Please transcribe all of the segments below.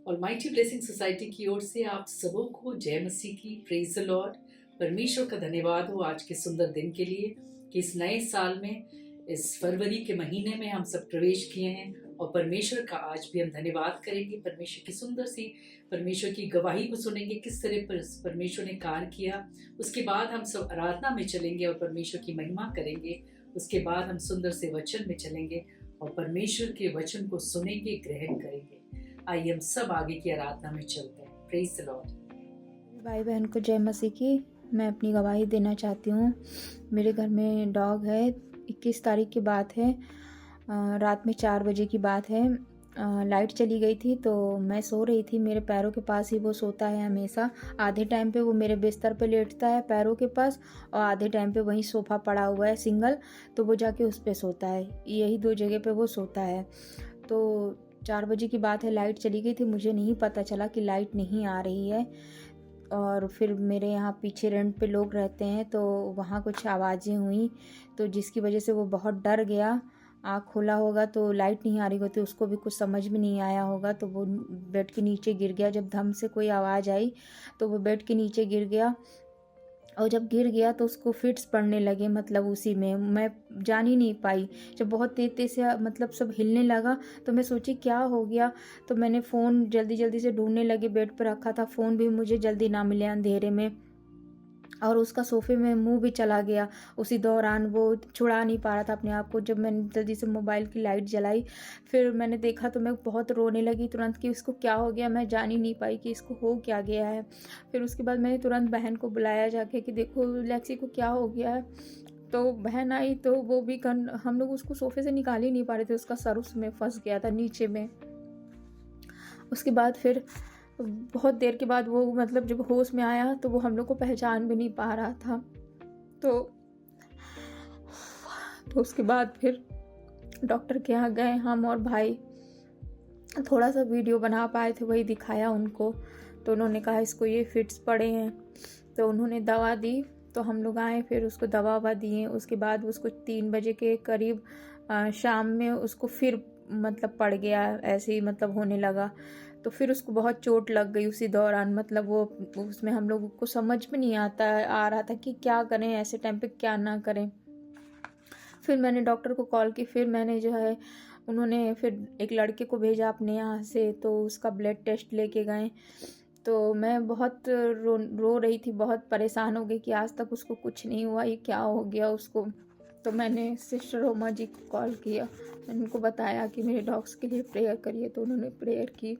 Almighty blessing society की ओर से आप सबों को जय मसीह की। Praise the Lord. परमेश्वर का धन्यवाद हो आज के सुंदर दिन के लिए कि इस नए साल में, इस फरवरी के महीने में हम सब प्रवेश किए हैं और परमेश्वर का आज भी हम धन्यवाद करेंगे। परमेश्वर की सुंदर सी परमेश्वर की गवाही को सुनेंगे, किस तरह परमेश्वर ने कार्य किया। उसके बाद हम सब आराधना में चलेंगे और परमेश्वर की महिमा करेंगे। उसके बाद हम सुंदर से वचन में चलेंगे और परमेश्वर के वचन को सुनेंगे, ग्रहण करेंगे। आइए हम सब आगे की आराधना में चलते हैं। Praise the Lord. भाई बहन को जय मसीह की। मैं अपनी गवाही देना चाहती हूँ। मेरे घर में डॉग है। 21 तारीख की बात है, रात में 4 बजे की बात है। लाइट चली गई थी तो मैं सो रही थी। मेरे पैरों के पास ही वो सोता है हमेशा। आधे टाइम पे वो मेरे बिस्तर पे लेटता है पैरों के पास, और आधे टाइम पे वहीं सोफ़ा पड़ा हुआ है सिंगल, तो वो जाके उस पे सोता है। यही 2 जगह पे वो सोता है। तो 4 बजे की बात है, लाइट चली गई थी। मुझे नहीं पता चला कि लाइट नहीं आ रही है। और फिर मेरे यहाँ पीछे रेंट पे लोग रहते हैं, तो वहाँ कुछ आवाज़ें हुई, तो जिसकी वजह से वो बहुत डर गया। आँख खोला होगा तो लाइट नहीं आ रही होती, उसको भी कुछ समझ में नहीं आया होगा, तो वो बेड के नीचे गिर गया। जब धम से कोई आवाज़ आई तो वो बेड के नीचे गिर गया, और जब गिर गया तो उसको फिट्स पड़ने लगे। मतलब उसी में मैं जान ही नहीं पाई। जब बहुत तेज तेज से मतलब सब हिलने लगा तो मैं सोची क्या हो गया। तो मैंने फ़ोन जल्दी जल्दी से ढूंढने लगी, बेड पर रखा था। फ़ोन भी मुझे जल्दी ना मिले अंधेरे में, और उसका सोफ़े में मुंह भी चला गया। उसी दौरान वो छुड़ा नहीं पा रहा था अपने आप को। जब मैंने जल्दी से मोबाइल की लाइट जलाई, फिर मैंने देखा तो मैं बहुत रोने लगी तुरंत कि इसको क्या हो गया। मैं जान ही नहीं पाई कि इसको हो क्या गया है। फिर उसके बाद मैंने तुरंत बहन को बुलाया जाके कि देखो लेक्सी को क्या हो गया है। तो बहन आई तो वो भी हम लोग उसको सोफ़े से निकाल ही नहीं पा रहे थे। उसका सर उसमें फंस गया था नीचे में। उसके बाद फिर बहुत देर के बाद वो मतलब जब होश में आया तो वो हम लोग को पहचान भी नहीं पा रहा था। तो उसके बाद फिर डॉक्टर के यहाँ गए हम और भाई। थोड़ा सा वीडियो बना पाए थे, वही दिखाया उनको। तो उन्होंने कहा इसको ये फिट्स पड़े हैं, तो उन्होंने दवा दी। तो हम लोग आए, फिर उसको दवा ववा दिए। उसके बाद उसको 3 बजे के करीब शाम में उसको फिर मतलब पड़ गया, ऐसे ही मतलब होने लगा। तो फिर उसको बहुत चोट लग गई उसी दौरान। मतलब वो उसमें हम लोगों को समझ में नहीं आ रहा था कि क्या करें, ऐसे टाइम पे क्या ना करें। फिर मैंने डॉक्टर को कॉल की। फिर मैंने जो है उन्होंने फिर एक लड़के को भेजा अपने यहाँ से, तो उसका ब्लड टेस्ट लेके गए। तो मैं बहुत रो रही थी, बहुत परेशान हो गई कि आज तक उसको कुछ नहीं हुआ, ये क्या हो गया उसको। तो मैंने सिस्टर रोमा जी को कॉल किया। मैंने उनको बताया कि मेरे डॉग्स के लिए प्रेयर करिए, तो उन्होंने प्रेयर की।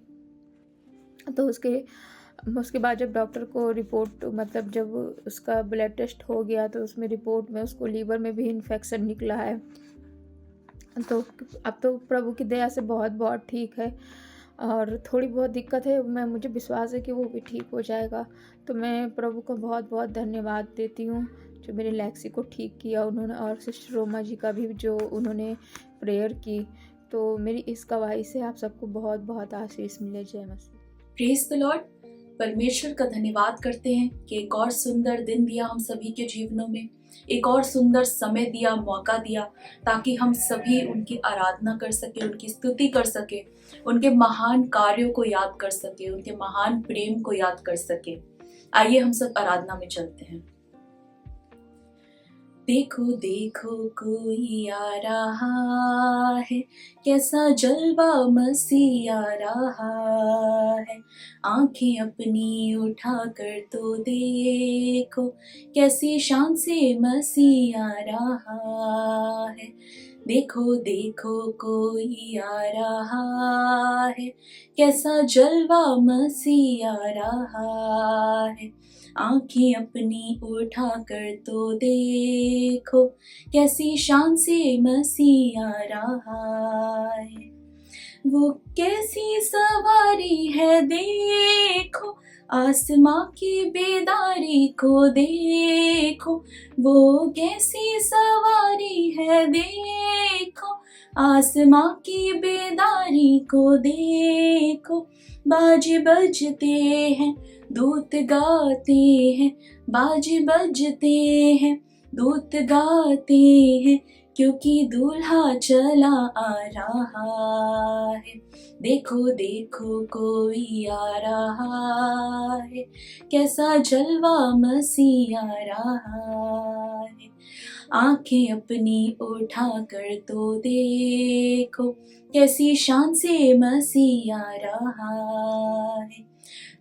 तो उसके बाद जब डॉक्टर को रिपोर्ट मतलब जब उसका ब्लड टेस्ट हो गया, तो उसमें रिपोर्ट में उसको लीवर में भी इन्फेक्शन निकला है। तो अब तो प्रभु की दया से बहुत बहुत ठीक है, और थोड़ी बहुत दिक्कत है, मुझे विश्वास है कि वो भी ठीक हो जाएगा। तो मैं प्रभु को बहुत बहुत धन्यवाद देती हूँ जो मेरे लेक्सी को ठीक किया उन्होंने, और सिस्टर रोमा जी का भी जो उन्होंने प्रेयर की। तो मेरी इस गवाही से आप सबको बहुत बहुत आशीष मिले। जय मसीह। Praise the Lord. परमेश्वर का धन्यवाद करते हैं कि एक और सुंदर दिन दिया हम सभी के जीवनों में, एक और सुंदर समय दिया, मौका दिया, ताकि हम सभी उनकी आराधना कर सके, उनकी स्तुति कर सके, उनके महान कार्यों को याद कर सके, उनके महान प्रेम को याद कर सके। आइए हम सब आराधना में चलते हैं। देखो देखो कोई आ रहा है, कैसा जलवा मसीह आ रहा है। आंखें अपनी उठा कर तो देखो, कैसी शान से मसीह आ रहा है। देखो देखो कोई आ रहा है, कैसा जलवा मसीह आ रहा है। आंखें अपनी उठा कर तो देखो, कैसी शान से मसीह आ रहा है। वो कैसी सवारी है देखो, आसमां की बेदारी को देखो। वो कैसी सवारी है देखो, आसमां की बेदारी को देखो। बाजे बजते हैं, दूत गाते हैं, बाजे बजते हैं, दूत गाते हैं, क्योंकि दूल्हा चला आ रहा है। देखो देखो कोई आ रहा है, कैसा जलवा मसीह आ रहा है। आंखें अपनी उठा कर तो देखो, कैसी शान से मसीह आ रहा है।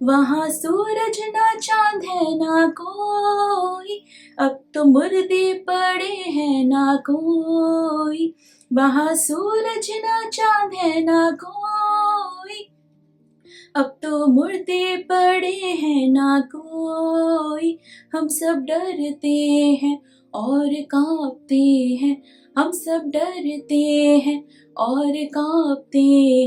वहाँ सूरज ना चांद है ना कोई, अब तो मुर्दे पड़े हैं ना कोई। वहाँ सूरज ना चांद है ना कोई, अब तो मुर्दे पड़े हैं ना कोई। हम सब डरते हैं और कांपते हैं, हम सब डरते हैं और कांपते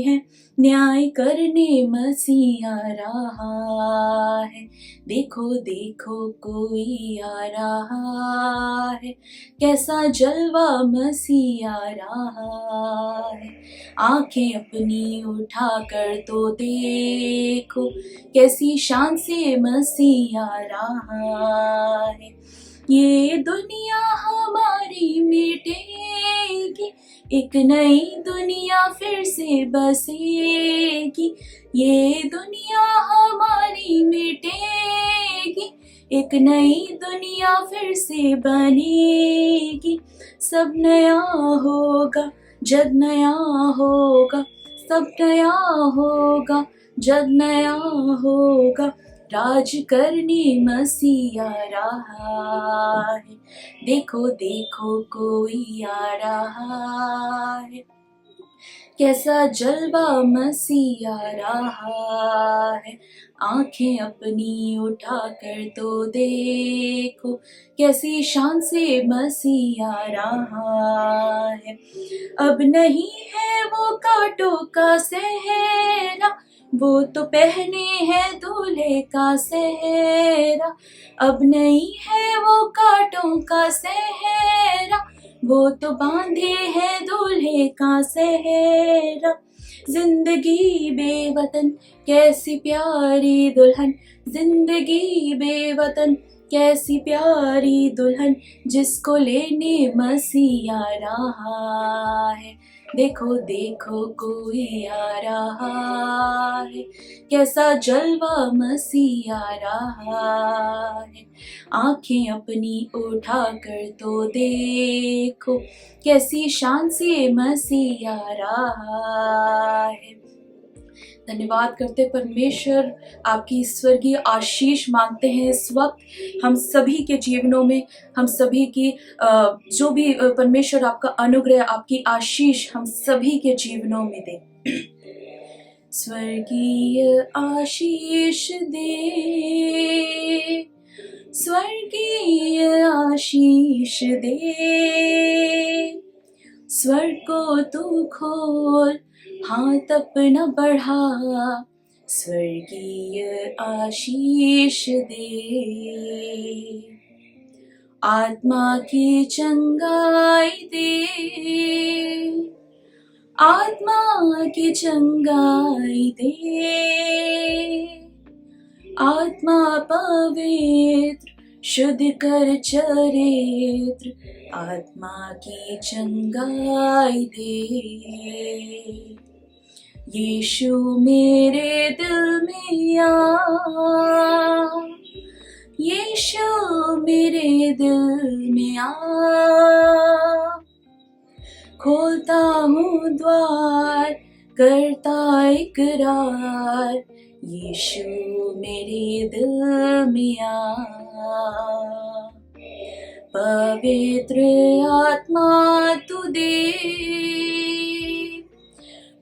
हैं। न्याय करने मसीह आ रहा है। देखो देखो कोई आ रहा है, कैसा जलवा मसीह आ रहा है। आंखें अपनी उठा कर तो देखो, कैसी शान से मसीह आ रहा है। ये दुनिया हमारी मिटेगी, एक नई दुनिया फिर से बसेगी। ये दुनिया हमारी मिटेगी, एक नई दुनिया फिर से बनेगी। सब नया होगा, जग नया होगा, सब नया होगा, जग नया होगा। राज करने मसीह आ रहा है। देखो देखो कोई आ रहा है, कैसा जलवा मसीह आ रहा है। आंखें अपनी उठा कर तो देखो, कैसी शान से मसीह आ रहा है। अब नहीं है वो कांटों का सेहरा, वो तो पहने हैं दूल्हे का सेहरा। अब नहीं है वो कांटों का सेहरा, वो तो बांधे हैं दूल्हे का सेहरा। जिंदगी बेवतन कैसी प्यारी दुल्हन, जिंदगी बेवतन कैसी प्यारी दुल्हन, जिसको लेने मसीह आ रहा है। देखो देखो कोई आ रहा है, कैसा जलवा मसीह आ रहा है। आंखें अपनी उठा कर तो देखो, कैसी शान से मसीह आ रहा है। धन्यवाद करते परमेश्वर, आपकी स्वर्गीय आशीष मांगते हैं इस वक्त हम सभी के जीवनों में, हम सभी की जो भी परमेश्वर आपका अनुग्रह, आपकी आशीष हम सभी के जीवनों में दे। स्वर्गीय आशीष दे, स्वर्गीय आशीष दे, स्वर्ग को तू खोल, हाथ अपना बढ़ा, स्वर्गीय आशीष दे। आत्मा की चंगाई दे, आत्मा की चंगाई दे। आत्मा पवित्र शुद्ध कर चरित्र, आत्मा की चंगाई दे। यीशु मेरे दिल में आ, यीशु मेरे दिल में आ। खोलता हूँ द्वार, करता इकरार, यीशु मेरे दिल में आ। पवित्र आत्मा तू दे,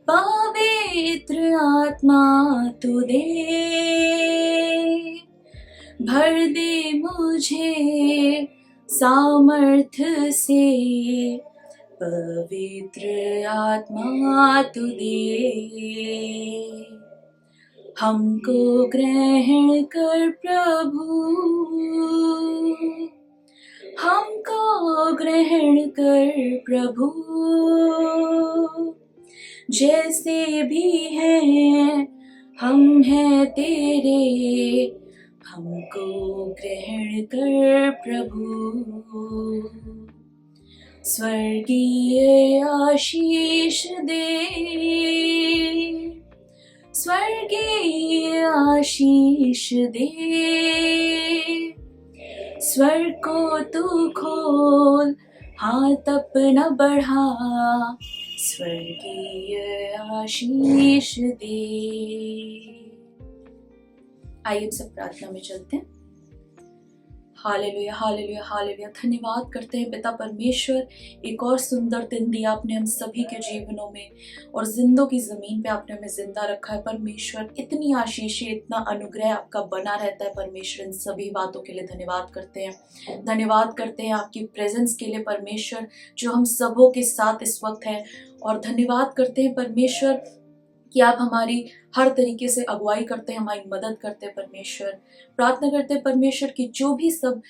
पवित्र आत्मा तू दे। भर दे मुझे सामर्थ्य से, पवित्र आत्मा तू दे। हमको ग्रहण कर प्रभु, हमको ग्रहण कर प्रभु। जैसे भी हैं हम हैं तेरे, हमको ग्रहण कर प्रभु। स्वर्गीय आशीष दे, स्वर्गीय आशीष दे, स्वर्ग को तू खोल, हाथ अपना बढ़ा, स्वर्गीय आशीष दे। आइए हम सब प्रार्थना में चलते हैं। Hallelujah hallelujah hallelujah. धन्यवाद करते हैं पिता परमेश्वर, एक और सुंदर दिन दिया आपने हम सभी के जीवनों में, और जिंदों की जमीन पे आपने हमें जिंदा रखा है परमेश्वर। इतनी आशीषें, इतना अनुग्रह आपका बना रहता है परमेश्वर। इन सभी बातों के लिए धन्यवाद करते हैं। धन्यवाद करते हैं आपकी प्रेजेंस के लिए परमेश्वर, जो हम सबों के साथ इस वक्त है। और धन्यवाद करते हैं परमेश्वर कि आप हमारी हर तरीके से अगुवाई करते हैं, हमारी मदद करते हैं परमेश्वर। प्रार्थना करते हैं परमेश्वर कि जो भी सब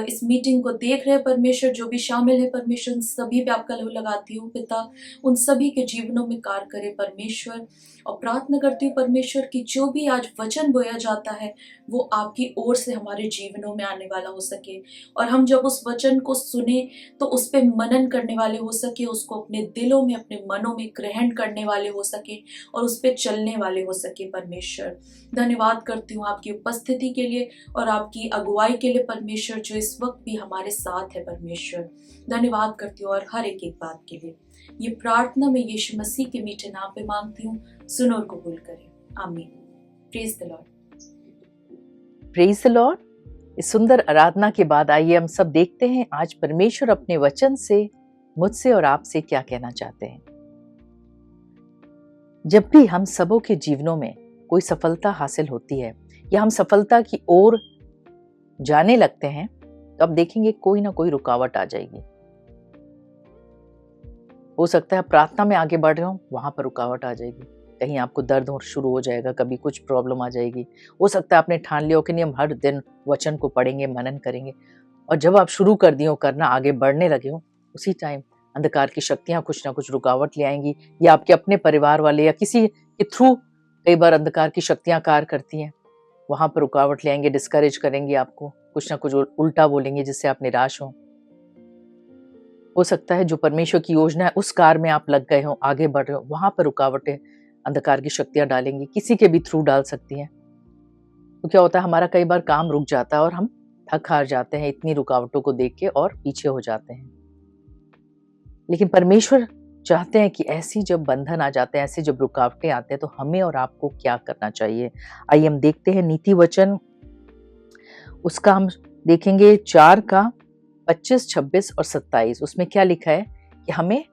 इस मीटिंग को देख रहे हैं परमेश्वर, जो भी शामिल है परमेश्वर, उन सभी पे आपका लहू लगाती हूँ पिता, उन सभी के जीवनों में कार्य करे परमेश्वर। और प्रार्थना करती हूँ परमेश्वर कि जो भी आज वचन बोया जाता है वो आपकी ओर से हमारे जीवनों में आने वाला हो सके, और हम जब उस वचन को सुने तो उस पर मनन करने वाले हो सके, उसको अपने दिलों में, अपने मनों में ग्रहण करने वाले हो सके, और उस पर चलने वाले हो सके परमेश्वर। धन्यवाद करती हूँ आपकी उपस्थिति के लिए और आपकी अगुवाई के लिए परमेश्वर, जो इस वक्त भी हमारे साथ है परमेश्वर। धन्यवाद करती हूँ और हर एक एक बात के लिए। ये प्रार्थना में यीशु मसीह के मीठे नाम पे मांगती हूँ, सुनो और कबूल करें, आमीन। Praise the Lord. Praise the Lord. इस सुंदर आराधना के बाद आइए हम सब देखते हैं आज परमेश्वर अपने वचन से मुझसे और आपसे क्या कहना चाहते हैं। जब भी हम सबों के जीवनों में कोई सफलता हासिल होती है या हम सफलता की ओर जाने लगते हैं, तो अब देखेंगे कोई ना कोई रुकावट आ जाएगी। हो सकता है प्रार्थना में आगे बढ़ रहे हो, वहां पर रुकावट आ जाएगी। कहीं आपको दर्द हो शुरू हो जाएगा, कभी कुछ प्रॉब्लम आ जाएगी। हो सकता है आपने ठान लिया हो कि नहीं हम हर दिन वचन को पढ़ेंगे, मनन करेंगे, और जब आप शुरू कर दिए हो करना, आगे बढ़ने लगे हो, उसी टाइम अंधकार की शक्तियां कुछ ना कुछ रुकावट ले आएंगी, या आपके अपने परिवार वाले या किसी के थ्रू कई बार अंधकार की शक्तियां कार्य करती हैं, वहां पर रुकावट ले आएंगे, डिस्करेज करेंगे आपको, कुछ ना कुछ उल्टा बोलेंगे जिससे आप निराश हो सकता है जो परमेश्वर की योजना है उस कार्य में आप लग गए हो, आगे बढ़ रहे हो, वहां पर रुकावटें अंधकार की शक्तियां डालेंगी, किसी के भी थ्रू डाल सकती हैं। तो क्या होता है, हमारा कई बार काम रुक जाता है और हम थक हार जाते हैं इतनी रुकावटों को देख के और पीछे हो जाते हैं। लेकिन परमेश्वर चाहते हैं कि ऐसी जब बंधन आ जाते हैं, ऐसी जब रुकावटें आते हैं, तो हमें और आपको क्या करना चाहिए। आइए हम देखते हैं नीति वचन, उसका हम देखेंगे 4 का 25, 26 और 27। उसमें क्या लिखा है कि हमें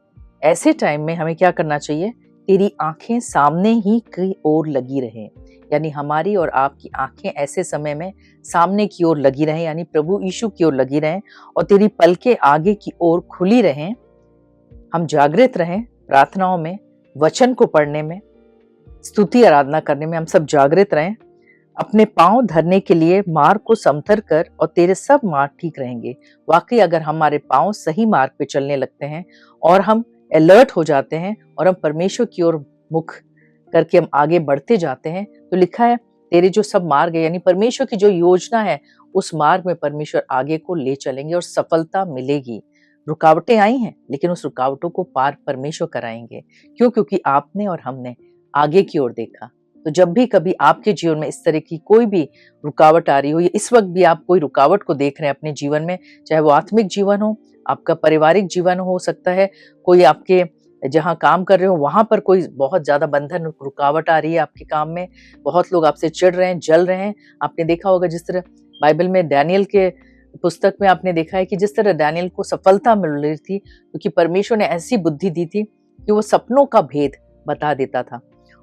ऐसे टाइम में हमें क्या करना चाहिए। तेरी आंखें सामने ही की ओर लगी रहें, यानी हमारी और आपकी आंखें ऐसे समय में सामने की ओर लगी रहें, यानी प्रभु यीशु की ओर लगी रहें, और तेरी पलकें आगे की ओर खुली रहें। हम जागृत रहें प्रार्थनाओं में, वचन को पढ़ने में, स्तुति आराधना करने में, हम सब जागृत रहें। अपने पांव धरने के लिए मार्ग को समथर कर और तेरे सब मार्ग ठीक रहेंगे। वाकई अगर हमारे पांव सही मार्ग पे चलने लगते हैं और हम अलर्ट हो जाते हैं और हम परमेश्वर की ओर मुख करके हम आगे बढ़ते जाते हैं, तो लिखा है तेरे जो सब मार्ग है, यानी परमेश्वर की जो योजना है उस मार्ग में परमेश्वर आगे को ले चलेंगे और सफलता मिलेगी। रुकावटें आई हैं लेकिन उस रुकावटों को पार परमेश्वर कराएंगे। क्यों? क्योंकि आपने और हमने आगे की ओर देखा। तो जब भी कभी आपके जीवन में इस तरह की कोई भी रुकावट आ रही हो, या इस वक्त भी आप कोई रुकावट को देख रहे हैं अपने जीवन में, चाहे वो आत्मिक जीवन हो, आपका पारिवारिक जीवन हो सकता है, कोई आपके जहाँ काम कर रहे हो वहां पर कोई बहुत ज्यादा बंधन रुकावट आ रही है आपके काम में, बहुत लोग आपसे चिढ़ रहे हैं, जल रहे हैं। आपने देखा होगा जिस तरह बाइबल में डैनियल के पुस्तक में आपने देखा है कि जिस तरह डैनियल को सफलता मिल रही थी, क्योंकि परमेश्वर ने ऐसी बुद्धि दी थी कि वो सपनों का भेद बता देता था।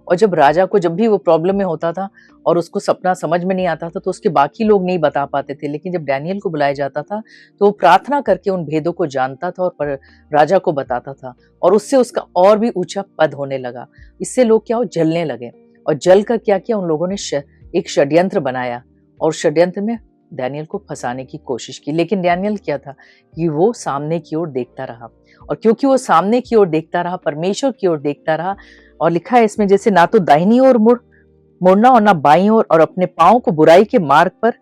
और जब राजा को जब भी वो प्रॉब्लम में होता था और उसको सपना समझ में नहीं आता था, तो उसके बाकी लोग नहीं बता पाते थे, लेकिन जब डैनियल को बुलाया जाता था तो वो प्रार्थना करके उन भेदों को जानता था और राजा को बताता था, और उससे उसका और भी ऊंचा पद होने लगा। इससे लोग क्या हो, जलने लगे, और जल कर क्या किया, उन लोगों ने एक षड्यंत्र बनाया और षड्यंत्र में डैनियल को फंसाने की कोशिश की। लेकिन डैनियल क्या था कि वो सामने की ओर देखता रहा, और क्योंकि वो सामने की ओर देखता रहा, परमेश्वर की ओर देखता रहा, और लिखा है इसमें जैसे ना तो दाहिनी ओर मुड़ना और ना बाईं ओर, और अपने पांव को बुराई के मार्ग पर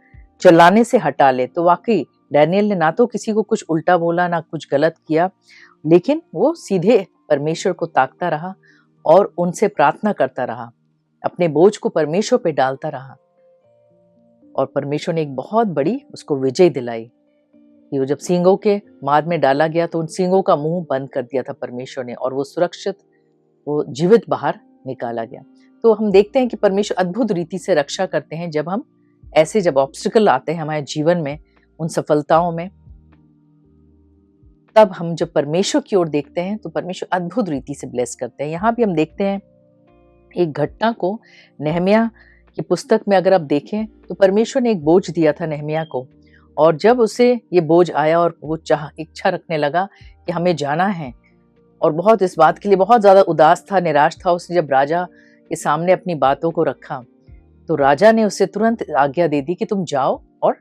चलाने से हटा ले। तो वाकई डैनियल ने ना तो किसी को कुछ उल्टा बोला, ना कुछ गलत किया, लेकिन वो सीधे परमेश्वर को ताकता रहा और उनसे प्रार्थना करता रहा, अपने बोझ को परमेश्वर पे डालता रहा और परमेश्वर ने एक बहुत बड़ी उसको विजय दिलाई कि वो जब सींगों के माद में डाला गया तो उन सींगों का मुंह बंद कर दिया था परमेश्वर ने और वो सुरक्षित, वो जीवित बाहर निकाला गया। तो हम देखते हैं कि परमेश्वर अद्भुत रीति से रक्षा करते हैं जब हम ऐसे, जब ऑब्स्टिकल आते हैं हमारे जीवन में, उन सफलताओं में, तब हम जब परमेश्वर की ओर देखते हैं तो परमेश्वर अद्भुत रीति से ब्लेस करते हैं। यहाँ भी हम देखते हैं एक घटना को, नहम्याह की पुस्तक में अगर आप देखें तो परमेश्वर ने एक बोझ दिया था नहम्याह को, और जब उसे ये बोझ आया और वो इच्छा रखने लगा कि हमें जाना है, और बहुत इस बात के लिए बहुत ज्यादा उदास था, निराश था, उसने जब राजा के सामने अपनी बातों को रखा तो राजा ने उसे तुरंत आज्ञा दे दी कि तुम जाओ और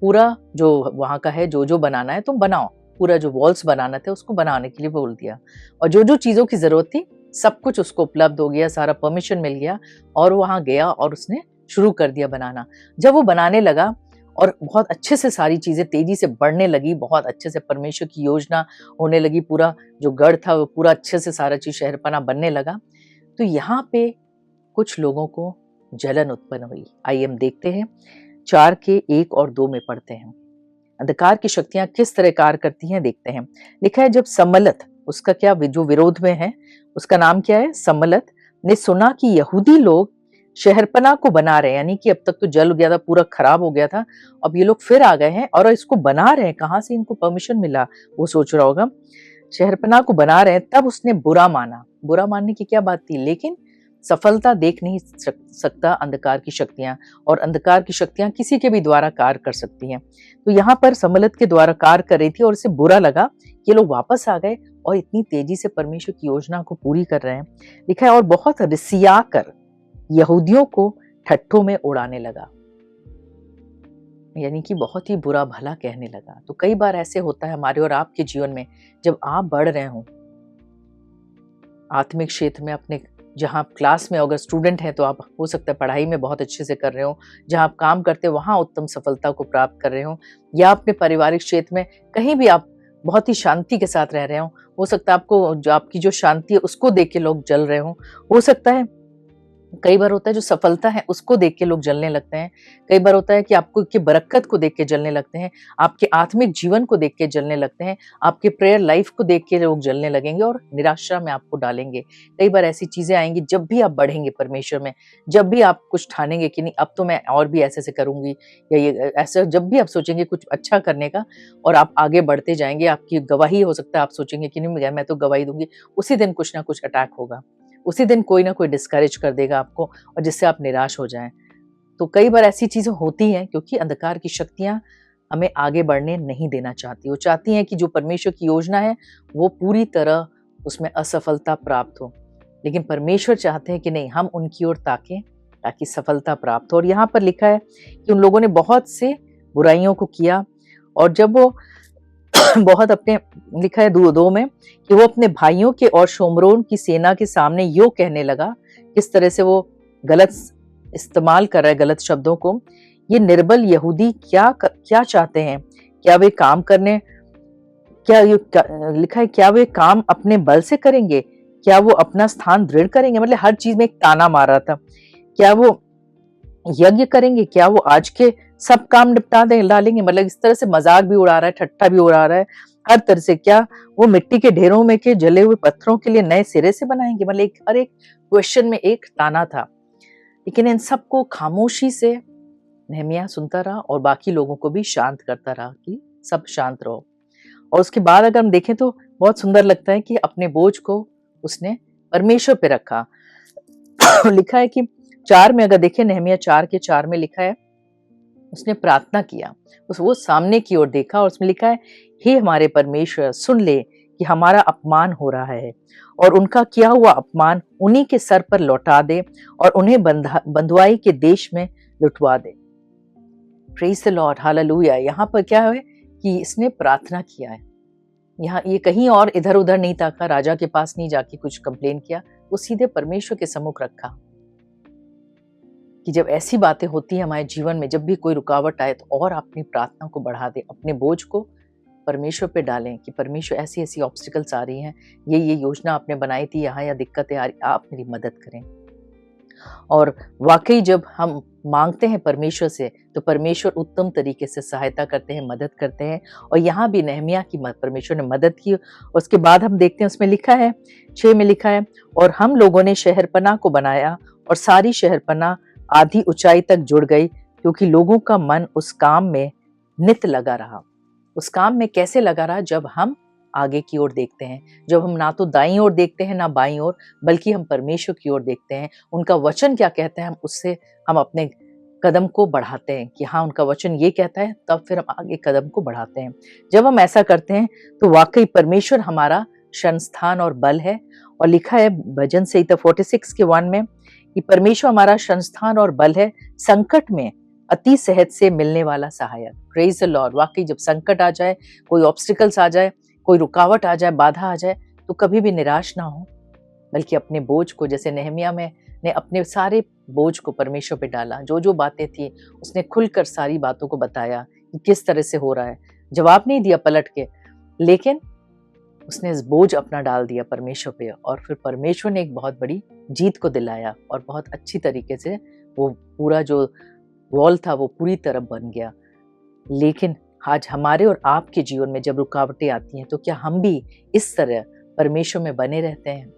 पूरा जो वहां का है, जो जो बनाना है तुम बनाओ, पूरा जो वॉल्स बनाना थे उसको बनाने के लिए बोल दिया, और जो जो चीजों की जरूरत थी सब कुछ उसको उपलब्ध हो गया, सारा परमिशन मिल गया और वहां गया और उसने शुरू कर दिया बनाना। जब वो बनाने लगा और बहुत अच्छे से सारी चीजें तेजी से बढ़ने लगी, बहुत अच्छे से परमेश्वर की योजना होने लगी, पूरा जो गढ़ था वो पूरा अच्छे से सारा चीज शहरपना बनने लगा, तो यहाँ पे कुछ लोगों को जलन उत्पन्न हुई। आइए हम देखते हैं 4 के 1 और 2 में पढ़ते हैं। अंधकार की शक्तियां किस तरह कार्य करती हैं देखते हैं। लिखा है जब सम्मलत, उसका क्या जो विरोध में है उसका नाम क्या है, सम्मलत, ने सुना कि यहूदी लोग शहरपना को बना रहे हैं, यानी कि अब तक तो जल गया था, पूरा खराब हो गया था, अब ये लोग फिर आ गए हैं और इसको बना रहे हैं, कहाँ से इनको परमिशन मिला, वो सोच रहा होगा, शहरपना को बना रहे हैं। तब उसने बुरा माना। बुरा मानने की क्या बात थी, लेकिन सफलता देख नहीं सकता अंधकार की शक्तियां, और अंधकार की शक्तियां किसी के भी द्वारा कार्य कर सकती हैं। तो यहाँ पर सम्मलत के द्वारा कार्य कर रही थी और उसे बुरा लगा कि लोग वापस आ गए और इतनी तेजी से परमेश्वर की योजना को पूरी कर रहे हैं। लिखा है और बहुत रिसिया कर यहूदियों को ठट्ठों में उड़ाने लगा, यानी कि बहुत ही बुरा भला कहने लगा। तो कई बार ऐसे होता है हमारे और आपके जीवन में, जब आप बढ़ रहे हो आत्मिक क्षेत्र में, अपने जहाँ क्लास में अगर स्टूडेंट हैं तो आप हो सकता है पढ़ाई में बहुत अच्छे से कर रहे हो, जहाँ आप काम करते हो वहाँ उत्तम सफलता को प्राप्त कर रहे हो, या अपने पारिवारिक क्षेत्र में कहीं भी आप बहुत ही शांति के साथ रह रहे हो सकता है आपको जो आपकी जो शांति है उसको देख के लोग जल रहे हो सकता है कई बार होता है जो सफलता है उसको देख के लोग जलने लगते हैं, कई बार होता है कि आपको की बरकत को देख के जलने लगते हैं, आपके आत्मिक जीवन को देख के जलने लगते हैं, आपके प्रेयर लाइफ को देख के लोग जलने लगेंगे और निराशा में आपको डालेंगे। कई बार ऐसी चीजें आएंगी जब भी आप बढ़ेंगे परमेश्वर में, जब भी आप कुछ ठानेंगे कि नहीं अब तो मैं और भी ऐसे करूंगी, या ये ऐसे जब भी आप सोचेंगे कुछ अच्छा करने का और आप आगे बढ़ते जाएंगे, आपकी गवाही हो सकता है, आप सोचेंगे कि नहीं मैं तो गवाही दूंगी, उसी दिन कुछ ना कुछ अटैक होगा, उसी दिन कोई ना कोई डिस्करेज कर देगा आपको और जिससे आप निराश हो जाएं। तो कई बार ऐसी चीजें होती हैं क्योंकि अंधकार की शक्तियां हमें आगे बढ़ने नहीं देना चाहती। वो चाहती हैं कि जो परमेश्वर की योजना है वो पूरी तरह उसमें असफलता प्राप्त हो, लेकिन परमेश्वर चाहते हैं कि नहीं, हम उनकी ओर ताकें ताकि सफलता प्राप्त हो। और यहाँ पर लिखा है कि उन लोगों ने बहुत से बुराइयों को किया, और जब वो बहुत अपने, लिखा है 2 में कि वो अपने भाइयों के और शोमरोन की सेना के सामने यो कहने लगा, किस तरह से वो गलत इस्तेमाल कर रहा है गलत शब्दों को, ये निर्बल यहूदी क्या चाहते हैं, क्या वे काम करने, लिखा है क्या वे काम अपने बल से करेंगे, क्या वो अपना स्थान दृढ़ करेंगे, मतलब हर चीज में एक ताना मार रहा था, क्या वो यज्ञ करेंगे, क्या वो आज के सब काम निपटा डालेंगे, मतलब इस तरह से मजाक भी उड़ा रहा है, ठट्ठा भी उड़ा रहा है हर तरह से, क्या वो मिट्टी के ढेरों में के जले हुए पत्थरों के लिए नए सिरे से बनाएंगे, मतलब हर एक क्वेश्चन में एक ताना था। लेकिन इन सबको खामोशी से नहम्याह सुनता रहा और बाकी लोगों को भी शांत करता रहा कि सब शांत रहो। और उसके बाद अगर हम देखें तो बहुत सुंदर लगता है कि अपने बोझ को उसने परमेश्वर पे रखा। लिखा है कि 4 में अगर देखें, नहम्याह 4 के 4 में लिखा है उसने प्रार्थना किया, वो सामने की ओर देखा और उसमें लिखा है हे हमारे परमेश्वर, सुन ले कि हमारा अपमान हो रहा है और उनका किया हुआ अपमान उन्हीं के सर पर लौटा दे और उन्हें बंधुआई के देश में लुटवा दे। Praise the lord, hallelujah. यहाँ पर क्या है कि इसने प्रार्थना किया है, यहाँ ये कहीं और इधर उधर नहीं ताका, राजा के पास नहीं जाके कुछ कंप्लेन किया, वो सीधे परमेश्वर के सम्मुख रखा। कि जब ऐसी बातें होती है हमारे जीवन में, जब भी कोई रुकावट आए तो और अपनी प्रार्थना को बढ़ा दे, अपने बोझ को परमेश्वर पे डालें कि परमेश्वर ऐसी ऐसी ऑब्स्टिकल्स आ रही हैं, ये योजना आपने बनाई थी, यहाँ या दिक्कतें आ रही, आप मेरी मदद करें। और वाकई जब हम मांगते हैं परमेश्वर से तो परमेश्वर उत्तम तरीके से सहायता करते हैं, मदद करते हैं। और यहाँ भी नहमिया की परमेश्वर ने मदद की। उसके बाद हम देखते हैं उसमें लिखा है 6 में लिखा है, और हम लोगों ने शहरपनाह को बनाया और सारी शहरपनाह आधी ऊंचाई तक जुड़ गई, क्योंकि लोगों का मन उस काम में नित लगा रहा। उस काम में कैसे लगा रहा? जब हम आगे की ओर देखते हैं, जब हम ना तो दाईं ओर देखते हैं ना बाईं ओर, बल्कि हम परमेश्वर की ओर देखते हैं। उनका वचन क्या कहता है, हम उससे हम अपने कदम को बढ़ाते हैं कि हाँ उनका वचन ये कहता है, तब फिर हम आगे कदम को बढ़ाते हैं। जब हम ऐसा करते हैं तो वाकई परमेश्वर हमारा शरणस्थान और बल है। और लिखा है भजन संहिता 46 के 1 में कि परमेश्वर हमारा शरणस्थान और बल है, संकट में अति सहज से मिलने वाला सहायक। Praise the Lord. वाकई जब संकट आ जाए, कोई ऑब्स्टिकल्स आ जाए, कोई रुकावट आ जाए, बाधा आ जाए, तो कभी भी निराश ना हो, बल्कि अपने बोझ को, जैसे नहमिया में ने अपने सारे बोझ को परमेश्वर पे डाला, जो जो बातें थी उसने खुलकर सारी बातों को बताया कि किस तरह से हो रहा है। जवाब नहीं दिया पलट के, लेकिन उसने इस बोझ अपना डाल दिया परमेश्वर पे, और फिर परमेश्वर ने एक बहुत बड़ी जीत को दिलाया और बहुत अच्छी तरीके से वो पूरा जो वॉल था वो पूरी तरह बन गया। लेकिन आज हमारे और आपके जीवन में जब रुकावटें आती हैं, तो क्या हम भी इस तरह परमेश्वर में बने रहते हैं?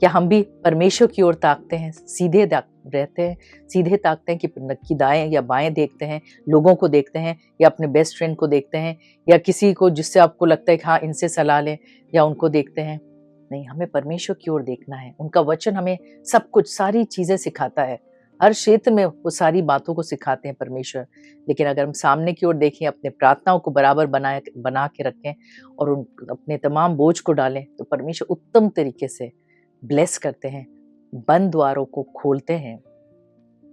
क्या हम भी परमेश्वर की ओर ताकते हैं, सीधे रहते हैं, सीधे ताकते हैं कि दाएं या बाएं देखते हैं, लोगों को देखते हैं, या अपने बेस्ट फ्रेंड को देखते हैं, या किसी को जिससे आपको लगता है कि हाँ इनसे सलाह लें, या उनको देखते हैं? नहीं, हमें परमेश्वर की ओर देखना है। उनका वचन हमें सब कुछ, सारी चीजें सिखाता है। हर क्षेत्र में वो सारी बातों को सिखाते हैं परमेश्वर। लेकिन अगर हम सामने की ओर देखें, अपने प्रार्थनाओं को बराबर बना के रखें और अपने तमाम बोझ को डालें, तो परमेश्वर उत्तम तरीके से ब्लेस करते हैं, बंद द्वारों को खोलते हैं।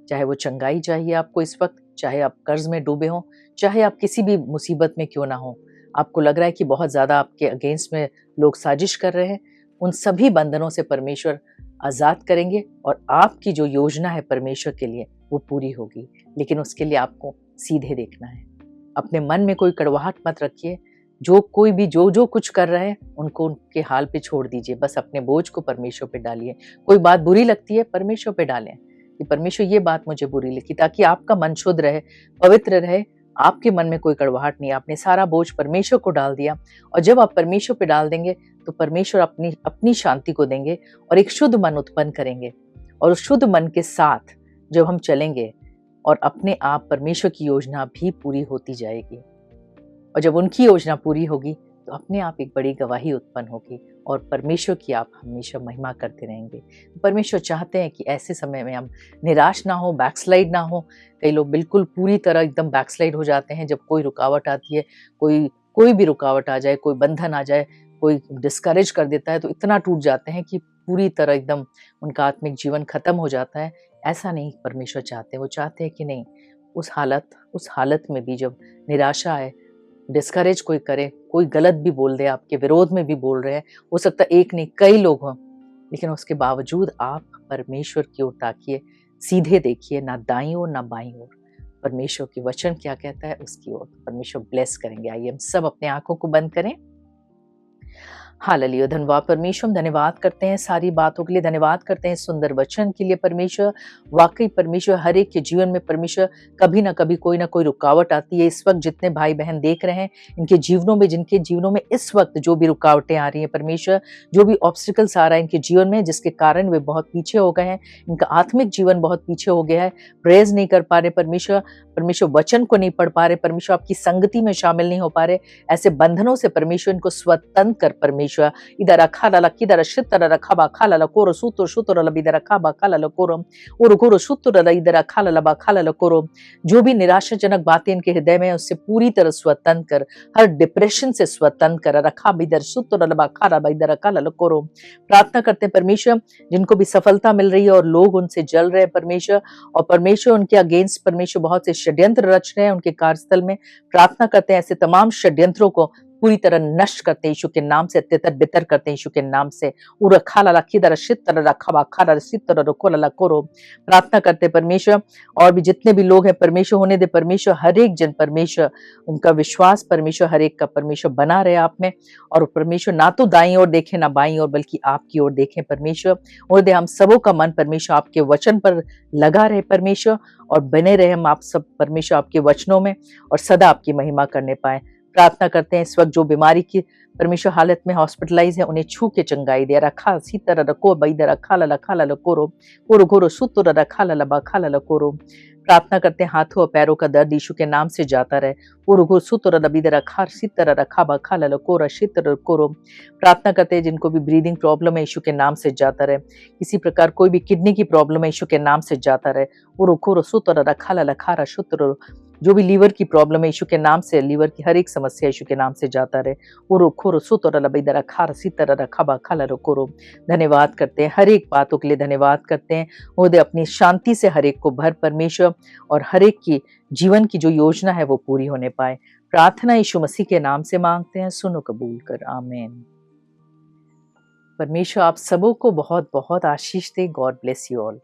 चाहे वो चंगाई चाहिए आपको इस वक्त, चाहे आप कर्ज में डूबे हों, चाहे आप किसी भी मुसीबत में क्यों ना हो, आपको लग रहा है कि बहुत ज्यादा आपके अगेंस्ट में लोग साजिश कर रहे हैं, उन सभी बंधनों से परमेश्वर आजाद करेंगे और आपकी जो योजना है परमेश्वर के लिए वो पूरी होगी। लेकिन उसके लिए आपको सीधे देखना है। अपने मन में कोई कड़वाहट मत रखिए। जो कोई भी जो कुछ कर रहे हैं उनको उनके हाल पे छोड़ दीजिए। बस अपने बोझ को परमेश्वर पे डालिए। कोई बात बुरी लगती है, परमेश्वर पे डालें कि परमेश्वर ये बात मुझे बुरी लगी, ताकि आपका मन शुद्ध रहे, पवित्र रहे, आपके मन में कोई कड़वाहट नहीं। आपने सारा बोझ परमेश्वर को डाल दिया, और जब आप परमेश्वर पे डाल देंगे तो परमेश्वर अपनी शांति को देंगे और एक शुद्ध मन उत्पन्न करेंगे। और उस शुद्ध मन के साथ जब हम चलेंगे, और अपने आप परमेश्वर की योजना भी पूरी होती जाएगी, और जब उनकी योजना पूरी होगी तो अपने आप एक बड़ी गवाही उत्पन्न होगी, और परमेश्वर की आप हमेशा महिमा करते रहेंगे। परमेश्वर चाहते हैं कि ऐसे समय में हम निराश ना हो, बैकस्लाइड ना हो। कई लोग बिल्कुल पूरी तरह एकदम बैकस्लाइड हो जाते हैं जब कोई रुकावट आती है। कोई भी रुकावट आ जाए, कोई बंधन आ जाए, कोई डिस्करेज कर देता है, तो इतना टूट जाते हैं कि पूरी तरह एकदम उनका आत्मिक जीवन खत्म हो जाता है। ऐसा नहीं परमेश्वर चाहते। वो चाहते हैं कि नहीं, उस हालत में भी जब निराशा आए, डिस्करेज कोई करे, कोई गलत भी बोल दे, आपके विरोध में भी बोल रहे हैं, हो सकता है एक नहीं कई लोग हों, लेकिन उसके बावजूद आप परमेश्वर की ओर ताकिए, सीधे देखिए, ना दाईं ओर ना बाईं ओर। परमेश्वर की वचन क्या कहता है उसकी ओर परमेश्वर ब्लेस करेंगे। आइए हम सब अपने आंखों को बंद करें। हालेलुया। धन्यवाद परमेश्वर, हम धन्यवाद करते हैं सारी बातों के लिए, धन्यवाद करते हैं सुंदर वचन के लिए परमेश्वर। वाकई परमेश्वर हर एक के जीवन में परमेश्वर कभी ना कभी कोई ना कोई रुकावट आती है। इस वक्त जितने भाई बहन देख रहे हैं, इनके जीवनों में, जिनके जीवनों में इस वक्त जो भी रुकावटें आ रही हैं परमेश्वर, जो भी ऑब्स्टिकल्स आ रहा है इनके जीवन में, जिसके कारण वे बहुत पीछे हो गए हैं, इनका आत्मिक जीवन बहुत पीछे हो गया है, प्रेज नहीं कर पा रहे परमेश्वर, वचन को नहीं पढ़ पा रहे परमेश्वर, आपकी संगति में शामिल नहीं हो पा रहे, ऐसे बंधनों से परमेश्वर इनको स्वतंत्र कर परमेश्वर। इधर रखा ला किधर शितर रखा बा खा ला कोरो सूत्र सूत्र लब इधर रखा बा खा ला कोरम और कोरो सूत्र ला इधर रखा ला बा खा ला कोरो। जो भी निराशाजनक बातें इनके हृदय में, उससे पूरी तरह स्वतंत्र कर, हर डिप्रेशन से स्वतंत्र कर, रखा इधर सूत्र ला खा ला इधर रखा ला कोरो। प्रार्थना करते हैं परमेश्वर, जिनको भी सफलता मिल रही है और लोग उनसे जल रहे हैं परमेश्वर, और परमेश्वर उनके अगेंस्ट परमेश्वर बहुत से षड्यंत्र रच रहे हैं उनके कार्यस्थल में, प्रार्थना करते हैं ऐसे तमाम षड्यंत्रों को पूरी तरह नष्ट करते हैं यीशु के नाम से, तितर बितर करते हैं यीशु के नाम से। उरखा लखी दर शित तर रखा बाखा दर सित तर रखो लला कोरो। प्रार्थना करते हैं परमेश्वर, और भी जितने भी लोग हैं परमेश्वर, होने दे परमेश्वर, हर एक जन परमेश्वर, उनका विश्वास परमेश्वर हर एक का परमेश्वर बना रहे आप में, और परमेश्वर ना तो दाईं ओर देखें ना बाईं ओर, बल्कि आपकी ओर देखें परमेश्वर। और दे हम सबों का मन परमेश्वर आपके वचन पर लगा रहे परमेश्वर, और बने रहे हम आप सब परमेश्वर आपके वचनों में, और सदा आपकी महिमा करने पाए। प्रार्थना करते हैं इस वक्त जो बीमारी की परमेश्वर हालत में हॉस्पिटलाइज है, उन्हें छू के चंगाई दे। रखा सी तरह रखो बैद रखा ला कोरो कोरो घोरो सुतर रखा ला बखा ला कोरो। प्रार्थना करते हैं हाथों और पैरों का दर्द यीशु के नाम से जाता रहे। उर्घो सुतर रबीद रखा सितर रखा बखा ला कोरा शितर कोरो। प्रार्थना करते हैं जिनको भी ब्रीदिंग प्रॉब्लम है यीशु के नाम से जाता रहे। किसी प्रकार कोई भी किडनी की प्रॉब्लम है यीशु के नाम से जाता रहे। उर्घो सुतर रखा ला खारा शुतर। जो भी लीवर की प्रॉब्लम है यीशु के नाम से, लीवर की हर एक समस्या यीशु के नाम से जाता रहे। धन्यवाद करते हैं हर एक बातों के लिए, धन्यवाद करते हैं। खुदा अपनी शांति से हर एक को भर परमेश्वर, और हर एक की जीवन की जो योजना है वो पूरी होने पाए। प्रार्थना यीशु मसीह के नाम से मांगते हैं, सुनो कबूल कर, आमीन। परमेश्वर आप सबों को बहुत बहुत आशीष दे। God bless you all.